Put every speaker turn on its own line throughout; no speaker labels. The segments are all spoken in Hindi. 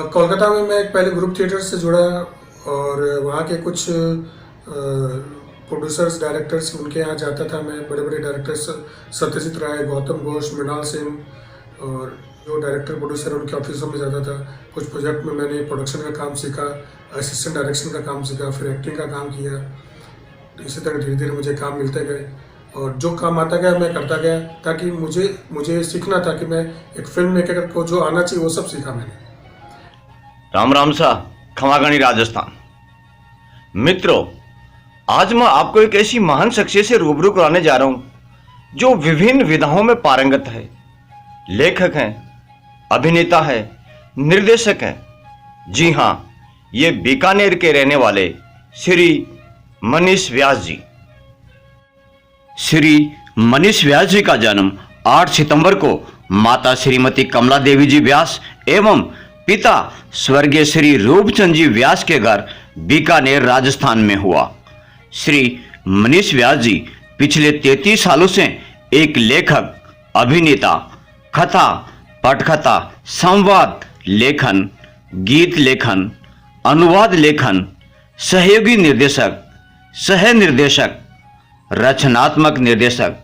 कोलकाता में मैं एक पहले ग्रुप थिएटर से जुड़ा और वहाँ के कुछ प्रोड्यूसर्स डायरेक्टर्स उनके यहाँ जाता था मैं। बड़े बड़े डायरेक्टर्स सत्यजीत राय, गौतम घोष, मृणाल सेन और जो डायरेक्टर प्रोड्यूसर उनके ऑफिसों में जाता था। कुछ प्रोजेक्ट में मैंने प्रोडक्शन का काम सीखा, असिस्टेंट डायरेक्शन का काम सीखा, फिर एक्टिंग का काम किया। तो इसी तरह धीरे धीरे मुझे काम मिलते गए और जो काम आता गया मैं करता गया, ताकि मुझे सीखना था कि मैं एक फिल्म मेकर को जो आना चाहिए वो सब सीखा मैंने।
राम राम सा खमागणी राजस्थान। मित्रों, आज मैं आपको एक ऐसी महान शख्सियत से रूबरू कराने जा रहा हूं जो विभिन्न विधाओं में पारंगत है। लेखक हैं, अभिनेता है, निर्देशक हैं। जी हां, ये बीकानेर के रहने वाले श्री मनीष व्यास जी। श्री मनीष व्यास जी का जन्म 8 सितंबर को माता श्रीमती कमला देवी जी व्यास एवं पिता स्वर्गीय श्री रूपचंद जी व्यास के घर बीकानेर राजस्थान में हुआ। श्री मनीष व्यास जी पिछले 33 सालों से एक लेखक, अभिनेता, कथा, पटकथा, संवाद लेखन, गीत लेखन, अनुवाद लेखन, सहयोगी निर्देशक, सह निर्देशक, रचनात्मक निर्देशक,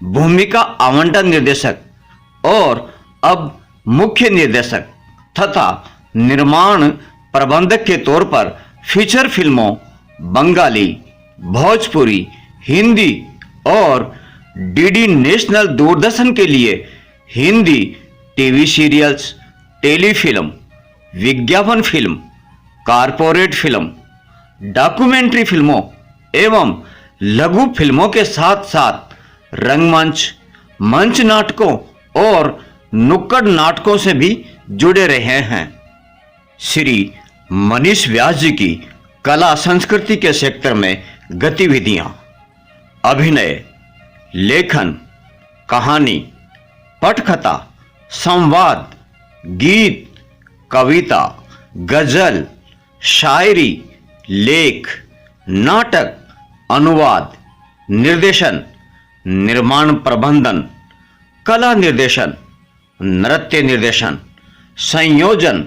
भूमिका आवंटन निर्देशक और अब मुख्य निर्देशक तथा निर्माण प्रबंधक के तौर पर फीचर फिल्मों बंगाली, भोजपुरी, हिंदी और डीडी नेशनल दूरदर्शन के लिए हिंदी टीवी सीरियल्स, टेलीफिल्म, विज्ञापन फिल्म, कारपोरेट फिल्म, डॉक्यूमेंट्री फिल्मों एवं लघु फिल्मों के साथ साथ रंगमंच, मंच नाटकों और नुक्कड़ नाटकों से भी जुड़े रहे हैं। श्री मनीष व्यास जी की कला संस्कृति के सेक्टर में गतिविधियां, अभिनय, लेखन, कहानी, पटकथा, संवाद, गीत, कविता, गजल, शायरी, लेख, नाटक, अनुवाद, निर्देशन, निर्माण प्रबंधन, कला निर्देशन, नृत्य निर्देशन, संयोजन,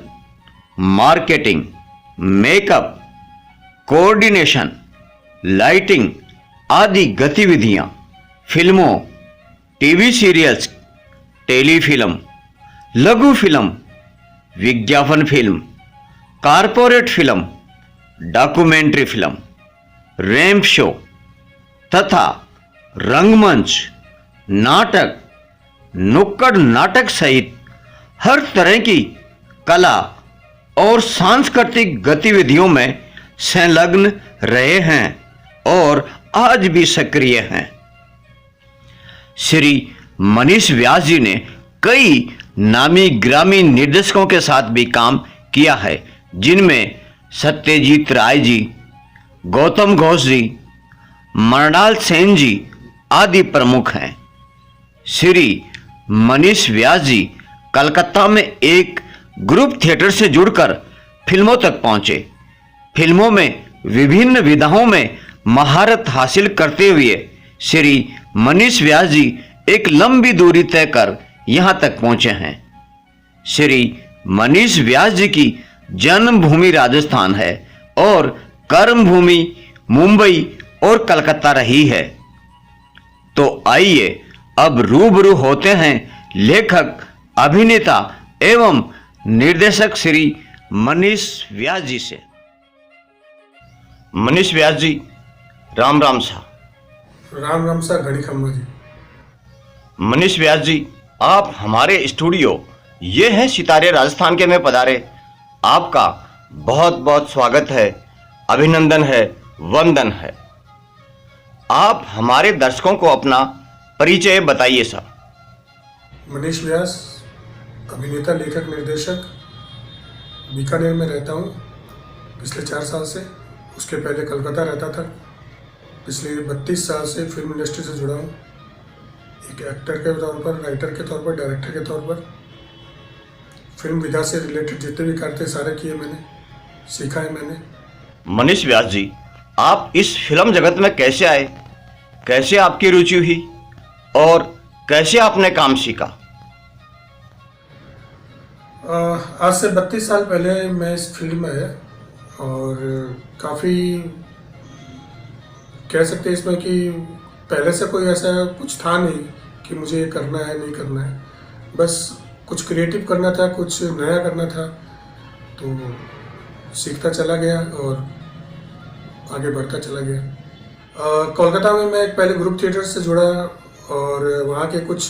मार्केटिंग, मेकअप, कोऑर्डिनेशन, लाइटिंग आदि गतिविधियां फिल्मों, टीवी सीरियल्स, टेलीफिल्म, लघु फिल्म, विज्ञापन film, corporate film, documentary film, ramp show तथा रंगमंच, नाटक, नुक्कड़ नाटक सहित हर तरह की कला और सांस्कृतिक गतिविधियों में संलग्न रहे हैं और आज भी सक्रिय हैं। श्री मनीष व्यास जी ने कई नामी ग्रामी निर्देशकों के साथ भी काम किया है, जिनमें सत्यजीत राय जी, गौतम घोष जी, मृणाल सेन जी आदि प्रमुख हैं। श्री मनीष व्यास जी कलकत्ता में एक ग्रुप थिएटर से जुड़कर फिल्मों तक पहुंचे। फिल्मों में विभिन्न विधाओं में महारत हासिल करते हुए श्री मनीष व्यास जी एक लंबी दूरी तय कर यहां तक पहुंचे हैं। श्री मनीष व्यास जी की जन्मभूमि राजस्थान है और कर्मभूमि मुंबई और कलकत्ता रही है। तो आइए अब रूबरू होते हैं लेखक, अभिनेता एवं निर्देशक श्री मनीष व्यास जी से। मनीष व्यास जी, राम राम सा।
राम राम सा घड़ी खम्मा जी।
मनीष व्यास जी, आप हमारे स्टूडियो ये हैं सितारे राजस्थान के में पधारे। आपका बहुत बहुत स्वागत है, अभिनंदन है, वंदन है। आप हमारे दर्शकों को अपना परिचय बताइए सर।
मनीष व्यास, अभिनेता, लेखक, निर्देशक, बीकानेर में रहता हूँ पिछले 4 साल से। उसके पहले कलकत्ता रहता था। पिछले 32 साल से फिल्म इंडस्ट्री से जुड़ा हूँ, एक एक्टर के तौर पर, राइटर के तौर पर, डायरेक्टर के तौर पर। फिल्म विधा से रिलेटेड जितने भी कार्य थे सारे किए मैंने, सीखा है मैंने।
मनीष व्यास जी, आप इस फिल्म जगत में कैसे आए, कैसे आपकी रुचि हुई और कैसे आपने काम सीखा?
आज से 32 साल पहले मैं इस फील्ड में आया और काफ़ी कह सकते हैं इसमें कि पहले से कोई ऐसा कुछ था नहीं कि मुझे ये करना है नहीं करना है, बस कुछ क्रिएटिव करना था, कुछ नया करना था, तो सीखता चला गया और आगे बढ़ता चला गया। कोलकाता में मैं एक पहले ग्रुप थिएटर से जुड़ा और वहाँ के कुछ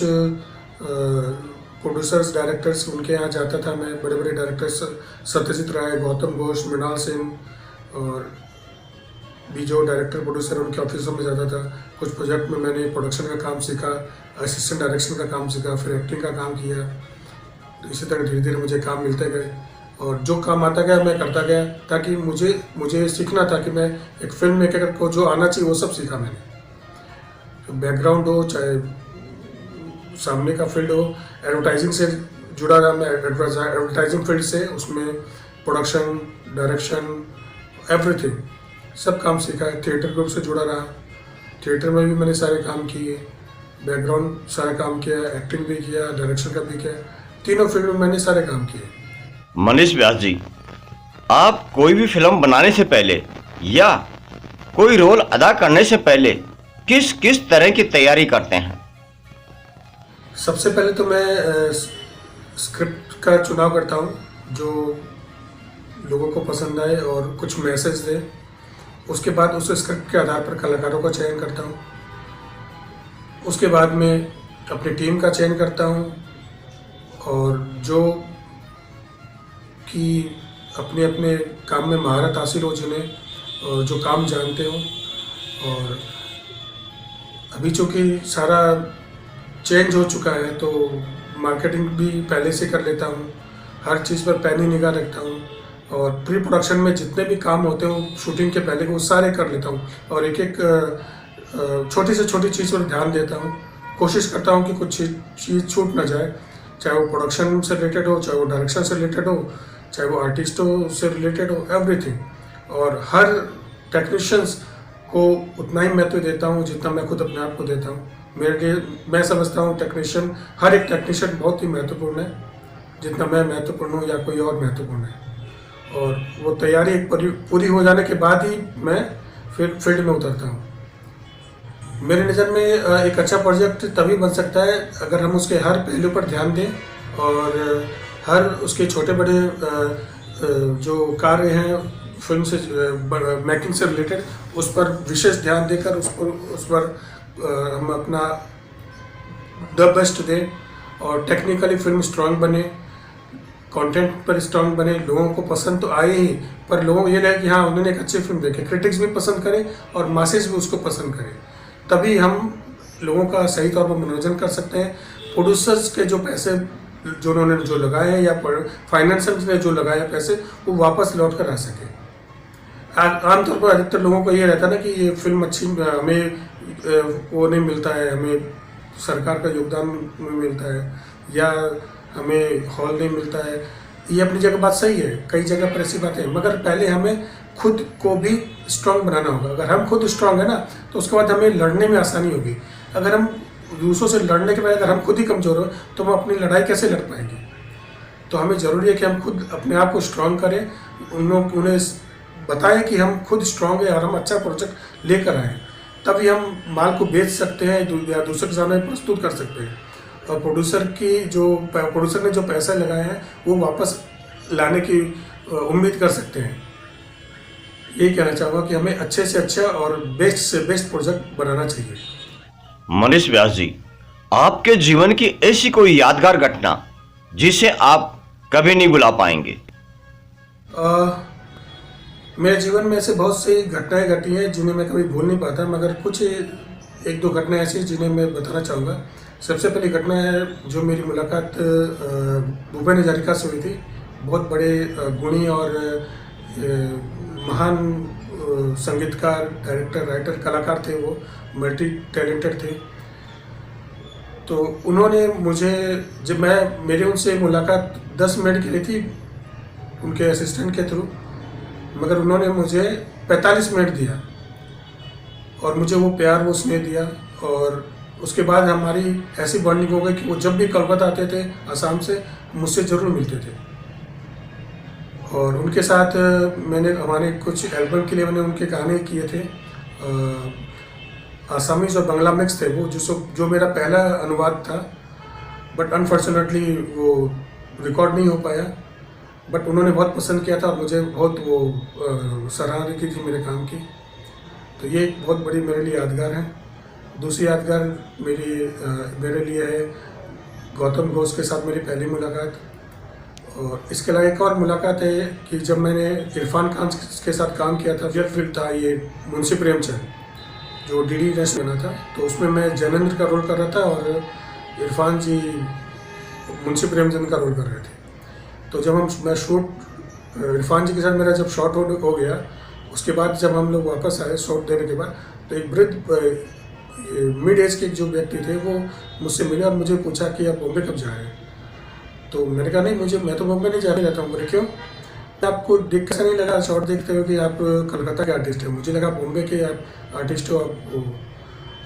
प्रोड्यूसर्स डायरेक्टर्स उनके यहाँ जाता था मैं। बड़े बड़े डायरेक्टर्स सत्यजीत राय, गौतम घोष, मृणाल सिंह और भी जो डायरेक्टर प्रोड्यूसर उनके ऑफिसों में जाता था। कुछ प्रोजेक्ट में मैंने प्रोडक्शन का काम सीखा, असिस्टेंट डायरेक्शन का काम सीखा, फिर एक्टिंग का काम किया। तो इसी तरह धीरे धीरे मुझे काम मिलते गए और जो काम आता गया मैं करता गया, ताकि मुझे सीखना था कि मैं एक फिल्म मेकर को जो आना चाहिए वो सब सीखा मैंने। तो बैकग्राउंड हो चाहे सामने का फील्ड हो, एडवर्टाइजिंग से जुड़ा रहा मैं, एडवर्टाइजिंग फील्ड से, उसमें प्रोडक्शन, डायरेक्शन, एवरीथिंग सब काम सीखा है। थिएटर ग्रुप से जुड़ा रहा, थिएटर में भी मैंने सारे काम किए, बैकग्राउंड सारा काम किया, एक्टिंग भी किया, डायरेक्शन का भी किया, तीनों फील्ड में मैंने सारे काम किए।
मनीष व्यास जी, आप कोई भी फिल्म बनाने से पहले या कोई रोल अदा करने से पहले किस किस तरह की तैयारी करते हैं?
सबसे पहले तो मैं स्क्रिप्ट का चुनाव करता हूँ जो लोगों को पसंद आए और कुछ मैसेज दे। उसके बाद उस स्क्रिप्ट के आधार पर कलाकारों का चयन करता हूँ। उसके बाद में अपनी टीम का चयन करता हूँ और जो कि अपने अपने काम में महारत हासिल हो, जिन्हें और जो काम जानते हो। और अभी चूँकि सारा चेंज हो चुका है तो मार्केटिंग भी पहले से कर लेता हूँ, हर चीज़ पर पैनी निगाह रखता हूँ और प्री प्रोडक्शन में जितने भी काम होते हैं शूटिंग के पहले वो सारे कर लेता हूँ और एक एक छोटी से छोटी चीज़ पर ध्यान देता हूँ। कोशिश करता हूँ कि कुछ चीज़ छूट ना जाए, चाहे वो प्रोडक्शन से रिलेटेड हो, चाहे वो डायरेक्शन से रिलेटेड हो, चाहे वो आर्टिस्टों से रिलेटेड हो, एवरीथिंग। और हर टेक्नीशियंस को उतना ही महत्व देता हूँ जितना मैं खुद अपने आप को देता हूँ। मेरे लिए मैं समझता हूँ टेक्नीशियन, हर एक टेक्नीशियन बहुत ही महत्वपूर्ण है, जितना मैं महत्वपूर्ण हूँ या कोई और महत्वपूर्ण है। और वो तैयारी एक पूरी हो जाने के बाद ही मैं फिर फील्ड में उतरता हूँ। मेरे नज़र में एक अच्छा प्रोजेक्ट तभी बन सकता है अगर हम उसके हर पहलू पर ध्यान दें और हर उसके छोटे बड़े जो कार्य हैं फिल्म से मेकिंग से रिलेटेड, उस पर विशेष ध्यान देकर उस पर हम अपना द बेस्ट दें और टेक्निकली फिल्म स्ट्रांग बने, कंटेंट पर स्ट्रांग बने। लोगों को पसंद तो आए ही, पर लोगों को ये लगे कि हाँ उन्होंने एक अच्छी फिल्म देखी, क्रिटिक्स भी पसंद करें और मासेस भी उसको पसंद करें, तभी हम लोगों का सही तौर पर मनोरंजन कर सकते हैं। प्रोड्यूसर्स के जो पैसे जो उन्होंने जो लगाए हैं या फाइनेंसर्स ने जो लगाए हैं पैसे, वो वापस लौट कर आ सके। आमतौर पर अधिकतर लोगों को ये रहता है ना कि ये फिल्म अच्छी, हमें वो नहीं मिलता है, हमें सरकार का योगदान नहीं मिलता है या हमें हॉल नहीं मिलता है। ये अपनी जगह बात सही है, कई जगह पर ऐसी बातें हैं, मगर पहले हमें खुद को भी स्ट्रांग बनाना होगा। अगर हम खुद स्ट्रांग है ना तो उसके बाद हमें लड़ने में आसानी होगी। अगर हम दूसरों से लड़ने के बाद अगर हम खुद ही कमज़ोर हो तो हम अपनी लड़ाई कैसे लड़ पाएंगे? तो हमें ज़रूरी है कि हम खुद अपने आप को स्ट्रांग करें, उन्हें बताएं कि हम खुद स्ट्रांग है और हम अच्छा प्रोजेक्ट लेकर आएँ, तभी हम माल को बेच सकते हैं या दूसरे के सामने प्रस्तुत कर सकते हैं। और प्रोड्यूसर ने जो पैसा लगाए हैं वो वापस लाने की उम्मीद कर सकते हैं। यही कहना चाहूँगा कि हमें अच्छे से अच्छा और बेस्ट से बेस्ट प्रोजेक्ट बनाना चाहिए।
मनीष व्यास जी, आपके जीवन की ऐसी कोई यादगार घटना जिसे आप कभी नहीं भुला पाएंगे?
मेरे जीवन में ऐसे बहुत सी घटनाएं घटी हैं जिन्हें मैं कभी भूल नहीं पाता, मगर कुछ एक दो घटनाएं ऐसी जिन्हें मैं बताना चाहूँगा। सबसे पहली घटना है जो मेरी मुलाकात भूपेन हजारिका से हुई थी। बहुत बड़े गुणी और महान संगीतकार, डायरेक्टर, राइटर, कलाकार थे। वो मल्टी टैलेंटेड थे। तो उन्होंने मुझे, जब मेरी उनसे मुलाकात 10 मिनट की रही थी उनके असिस्टेंट के थ्रू, मगर उन्होंने मुझे 45 मिनट दिया और मुझे वो प्यार, वो स्नेह दिया। और उसके बाद हमारी ऐसी बॉन्डिंग हो गई कि वो जब भी कोलकाता आते थे आसाम से, मुझसे ज़रूर मिलते थे। और उनके साथ मैंने हमारे कुछ एल्बम के लिए मैंने उनके गाने किए थे। आसामीज़ और बांग्ला मिक्स थे वो, जो मेरा पहला अनुवाद था, बट अनफॉर्चुनेटली वो रिकॉर्ड नहीं हो पाया। बट उन्होंने बहुत पसंद किया था और मुझे बहुत वो सराहना की थी मेरे काम की। तो ये एक बहुत बड़ी मेरे लिए यादगार है। दूसरी यादगार मेरे लिए है गौतम घोष के साथ मेरी पहली मुलाकात। और इसके अलावा एक और मुलाकात है कि जब मैंने इरफान खान के साथ काम किया था, फिल्म था ये मुंशी प्रेमचंद, जो डीडी नेशनल बना था। तो उसमें मैं जैनेंद्र का रोल कर रहा था और इरफान जी मुंशी प्रेमचंद का रोल कर रहे थे। तो जब मैं शूट इरफान जी के साथ मेरा जब शॉट हो गया, उसके बाद जब हम लोग वापस आए शॉट देने के बाद, तो एक वृद्ध मिड एज के जो व्यक्ति थे वो मुझसे मिले और मुझे पूछा कि आप बॉम्बे कब जा रहे हैं। तो मैंने कहा नहीं, मैं तो बॉम्बे नहीं जा रहता हूँ। बोले क्यों? आपको देख कैसा नहीं लगा शॉट देखते हो कि आप कलकत्ता के आर्टिस्ट हैं? मुझे लगा बॉम्बे के आप आर्टिस्ट हो आप वो।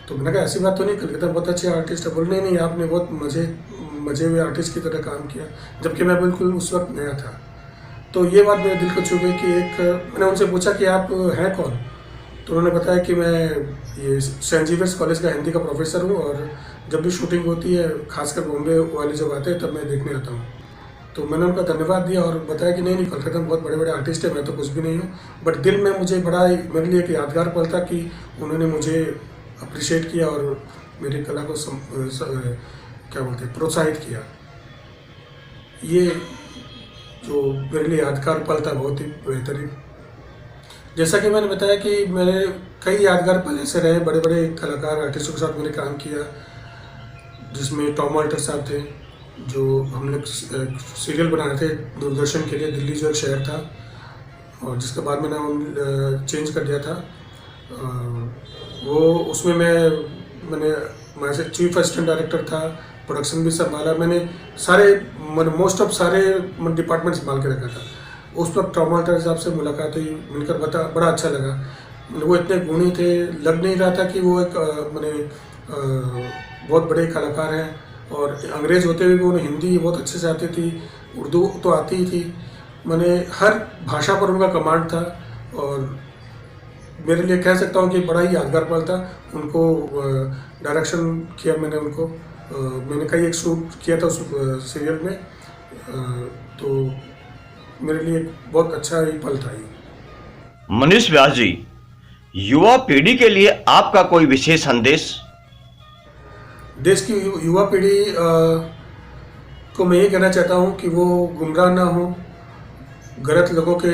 तो मैंने कहा ऐसी बात तो नहीं, कलकत्ता बहुत अच्छे आर्टिस्ट है। बोले नहीं, आपने बहुत मजे हुए आर्टिस्ट की तरह काम किया, जबकि मैं बिल्कुल उस वक्त नया था। तो ये बात मेरे दिल को छू गई कि मैंने उनसे पूछा कि आप हैं कौन? तो उन्होंने बताया कि मैं ये सेंट जेवियर्स कॉलेज का हिंदी का प्रोफेसर हूँ और जब भी शूटिंग होती है, खासकर बॉम्बे वाले जब आते हैं तब मैं देखने आता हूँ। तो मैंने उनका धन्यवाद दिया और बताया कि नहीं, कलकत्ता में बहुत बड़े बड़े आर्टिस्ट हैं, मैं तो कुछ भी नहीं हूँ। बट दिल में मुझे मेरे लिए एक यादगार पल था कि उन्होंने मुझे अप्रिशिएट किया और मेरी कला को प्रोत्साहित किया। ये जो मेरे लिए यादगार पल था बहुत ही बेहतरीन। जैसा कि मैंने बताया कि मेरे कई यादगार पल ऐसे रहे, बड़े बड़े कलाकार आर्टिस्टों के साथ मैंने काम किया, जिसमें टॉम ऑल्टर साहब थे, जो हम लोग सीरियल बना रहे थे दूरदर्शन के लिए, दिल्ली जो एक शहर था और जिसके बाद मैंने नाम चेंज कर दिया था। वो उसमें मैं चीफ असिस्टेंट डायरेक्टर था, प्रोडक्शन भी संभाला मैंने, मोस्ट ऑफ सारे डिपार्टमेंट संभाल के रखा था। उस वक्त टॉम ऑल्टर साहब से मुलाकात हुई, मिलकर बड़ा अच्छा लगा। वो इतने गुणी थे, लग नहीं रहा था कि वो एक बहुत बड़े कलाकार हैं। और अंग्रेज़ होते हुए भी उन्हें हिंदी बहुत अच्छे से आती थी, उर्दू तो आती ही थी। मैंने हर भाषा पर उनका कमांड था और मेरे लिए कह सकता हूँ कि बड़ा ही यादगार पल था। उनको डायरेक्शन किया मैंने उनको, मैंने कई एक शूट किया था उस सीरियल में, तो मेरे लिए बहुत अच्छा ही पल था ये।
मनीष व्यास जी, युवा पीढ़ी के लिए आपका कोई विशेष संदेश?
देश की युवा पीढ़ी को मैं ये कहना चाहता हूँ कि वो गुमराह ना हो, गलत लोगों के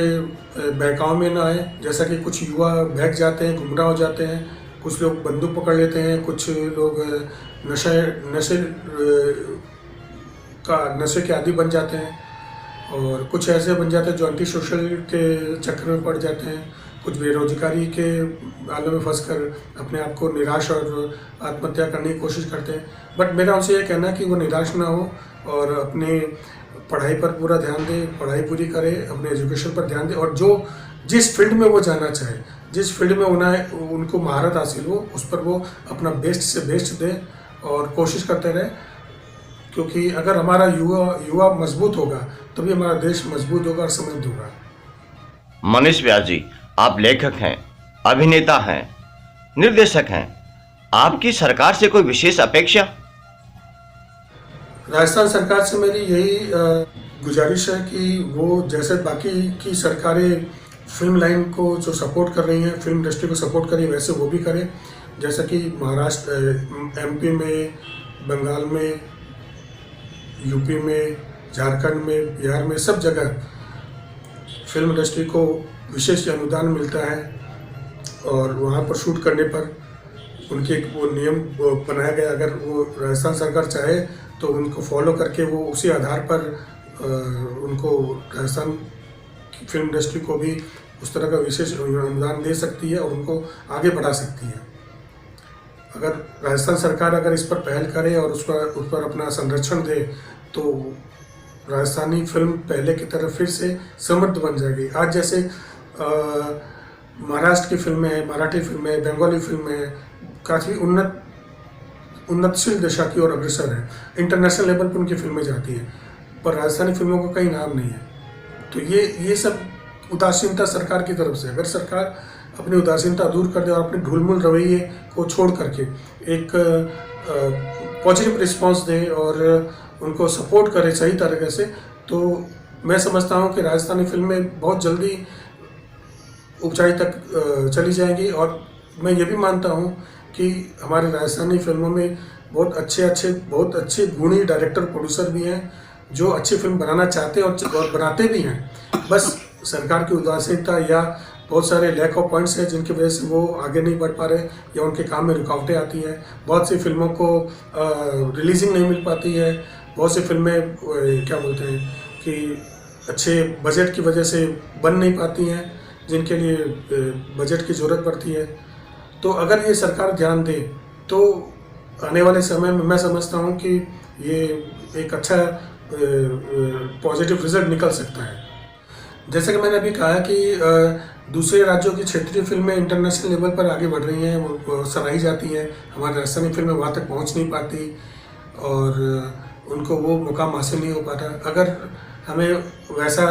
बहकाव में ना आए। जैसा कि कुछ युवा बहक जाते हैं, गुमराह हो जाते हैं, कुछ लोग बंदूक पकड़ लेते हैं, कुछ लोग नशे के आदी बन जाते हैं और कुछ ऐसे बन जाते हैं जो एंटी सोशल के चक्कर में पड़ जाते हैं। कुछ बेरोजगारी के आलम में फंसकर अपने आप को निराश और आत्महत्या करने की कोशिश करते हैं। बट मेरा उनसे ये कहना है कि वो निराश ना हो और अपने पढ़ाई पर पूरा ध्यान दे, पढ़ाई पूरी करे, अपने एजुकेशन पर ध्यान दे और जिस फील्ड में वो जाना चाहे, जिस फील्ड में उनको महारत हासिल हो, उस पर वो अपना बेस्ट से बेस्ट दे और कोशिश करते रहे। क्योंकि अगर हमारा युवा मजबूत होगा तभी हमारा देश मजबूत होगा और समृद्ध होगा।
मनीष व्यास जी, आप लेखक हैं, अभिनेता हैं, निर्देशक हैं, आपकी सरकार से कोई विशेष अपेक्षा?
राजस्थान सरकार से मेरी यही गुजारिश है कि वो जैसे बाकी की सरकारें फिल्म लाइन को जो सपोर्ट कर रही हैं, फिल्म इंडस्ट्री को सपोर्ट कर रही है, वैसे वो भी करें। जैसा कि महाराष्ट्र, एमपी में, बंगाल में, यूपी में, झारखंड में, बिहार में, सब जगह फिल्म इंडस्ट्री को विशेष अनुदान मिलता है और वहाँ पर शूट करने पर उनके वो नियम बनाया गया। अगर वो राजस्थान सरकार चाहे तो उनको फॉलो करके वो उसी आधार पर उनको राजस्थान की फिल्म इंडस्ट्री को भी उस तरह का विशेष अनुदान दे सकती है और उनको आगे बढ़ा सकती है। अगर राजस्थान सरकार अगर इस पर पहल करे और उस पर अपना संरक्षण दे तो राजस्थानी फिल्म पहले की तरह फिर से समृद्ध बन जाएगी। आज जैसे महाराष्ट्र की फिल्में हैं, मराठी फिल्में हैं, बंगाली फिल्में हैं, काफ़ी उन्नतशील दिशा की ओर अग्रसर है। इंटरनेशनल लेवल पर उनकी फिल्में जाती हैं। पर राजस्थानी फिल्मों का कहीं नाम नहीं है। तो ये सब उदासीनता सरकार की तरफ से, अगर सरकार अपनी उदासीनता दूर कर दे और अपने ढुलमुल रवैये को छोड़ करके एक पॉजिटिव रिस्पांस दे और उनको सपोर्ट करे सही तरीके से, तो मैं समझता हूँ कि राजस्थानी फिल्में बहुत जल्दी ऊंचाई तक चली जाएंगी। और मैं ये भी मानता हूँ कि हमारे राजस्थानी फिल्मों में बहुत अच्छे गुणी डायरेक्टर प्रोड्यूसर भी हैं जो अच्छी फिल्म बनाना चाहते हैं और बनाते भी हैं। बस सरकार की उदासीनता या बहुत सारे लैक ऑफ पॉइंट्स हैं जिनकी वजह से वो आगे नहीं बढ़ पा रहे या उनके काम में रुकावटें आती हैं। बहुत सी फिल्मों को रिलीजिंग नहीं मिल पाती है, बहुत सी फिल्में क्या बोलते हैं कि अच्छे बजट की वजह से बन नहीं पाती हैं जिनके लिए बजट की ज़रूरत पड़ती है। तो अगर ये सरकार ध्यान दे तो आने वाले समय में मैं समझता हूँ कि ये एक अच्छा पॉजिटिव रिजल्ट निकल सकता है। जैसे कि मैंने अभी कहा कि दूसरे राज्यों की क्षेत्रीय फिल्में इंटरनेशनल लेवल पर आगे बढ़ रही हैं, वो सराही जाती हैं, हमारी राजस्थानी फिल्में वहाँ तक पहुँच नहीं पाती और उनको वो मुकाम हासिल नहीं हो पाता। अगर हमें वैसा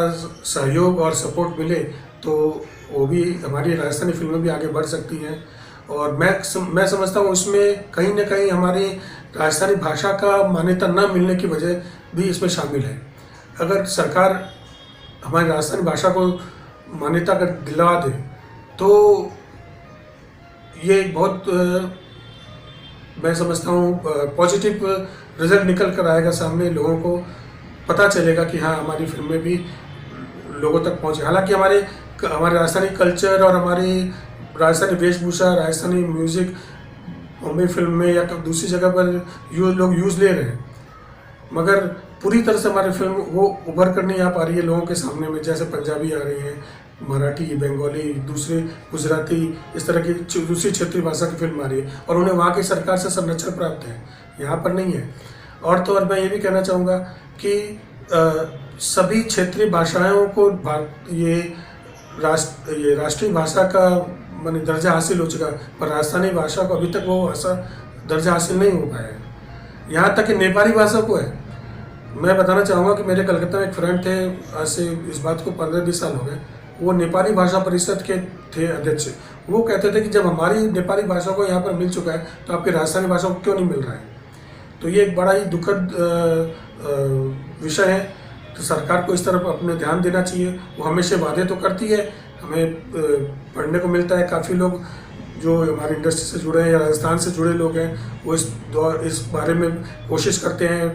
सहयोग और सपोर्ट मिले तो वो भी हमारी राजस्थानी फिल्में भी आगे बढ़ सकती हैं। और मैं समझता हूँ उसमें कहीं ना कहीं हमारी राजस्थानी भाषा का मान्यता न मिलने की वजह भी इसमें शामिल है। अगर सरकार हमारी राजस्थानी भाषा को मान्यता अगर दिलवा दे तो ये बहुत मैं समझता हूँ पॉजिटिव रिजल्ट निकल कर आएगा सामने। लोगों को पता चलेगा कि हाँ हमारी फिल्में भी लोगों तक पहुँचे। हालांकि हमारे राजस्थानी कल्चर और हमारी राजस्थानी वेशभूषा, राजस्थानी म्यूज़िक बॉम्बे फिल्म में या दूसरी जगह पर लोग यूज़ ले रहे हैं, मगर पूरी तरह से हमारी फिल्म वो उभर कर नहीं आ पा रही है लोगों के सामने में। जैसे पंजाबी आ रही है, मराठी, बंगाली, दूसरे गुजराती, इस तरह की दूसरी क्षेत्रीय भाषा की फिल्म आ रही है और उन्हें वहाँ की सरकार से संरक्षण प्राप्त है, यहाँ पर नहीं है। और तो और मैं ये भी कहना चाहूँगा कि सभी क्षेत्रीय भाषाओं को ये राष्ट्रीय भाषा का माने दर्जा हासिल हो चुका, पर राजस्थानी भाषा को अभी तक वो ऐसा दर्जा हासिल नहीं हो पाया है। यहाँ तक कि नेपाली भाषा को है। मैं बताना चाहूँगा कि मेरे कलकत्ता में एक फ्रेंड थे, आज से इस बात को 15-20 साल हो गए, वो नेपाली भाषा परिषद के थे अध्यक्ष। वो कहते थे कि जब हमारी नेपाली भाषा को यहाँ पर मिल चुका है तो आपकी राजस्थानी भाषा को क्यों नहीं मिल रहा है। तो ये एक बड़ा ही दुखद विषय है। तो सरकार को इस तरफ अपने ध्यान देना चाहिए। वो हमेशा वादे तो करती है, हमें पढ़ने को मिलता है, काफ़ी लोग जो हमारी इंडस्ट्री से जुड़े हैं या राजस्थान से जुड़े लोग हैं वो इस बारे में कोशिश करते हैं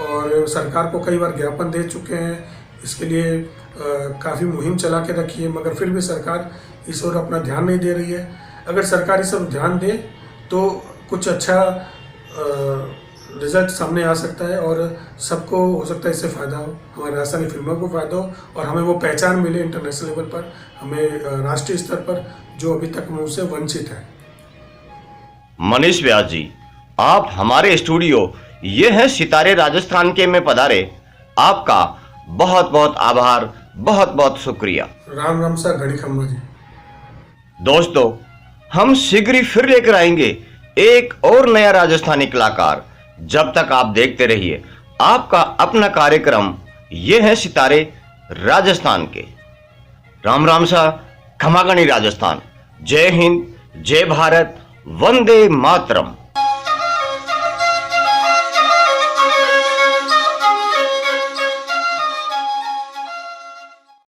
और सरकार को कई बार ज्ञापन दे चुके हैं। इसके लिए काफ़ी मुहिम चला के रखी है, मगर फिर भी सरकार इस ओर अपना ध्यान नहीं दे रही है। अगर सरकार इस ओर ध्यान दे तो कुछ अच्छा रिजल्ट सामने आ सकता है और सबको हो सकता है इससे फ़ायदा हो, हमारी राजस्थानी फिल्मों को फ़ायदा हो और हमें वो पहचान मिले इंटरनेशनल लेवल पर, हमें राष्ट्रीय स्तर पर जो अभी तक मुझसे वंचित है।
मनीष व्यास जी, आप हमारे स्टूडियो ये हैं सितारे राजस्थान के में पधारे, आपका बहुत बहुत आभार, बहुत बहुत शुक्रिया।
राम राम सा घड़ी खम्मा जी।
दोस्तों, हम शीघ्र ही फिर लेकर आएंगे एक और नया राजस्थानी कलाकार। जब तक आप देखते रहिए आपका अपना कार्यक्रम ये है सितारे राजस्थान के। राम राम सा खमागणी राजस्थान। जय हिंद, जय भारत, वंदे मातरम।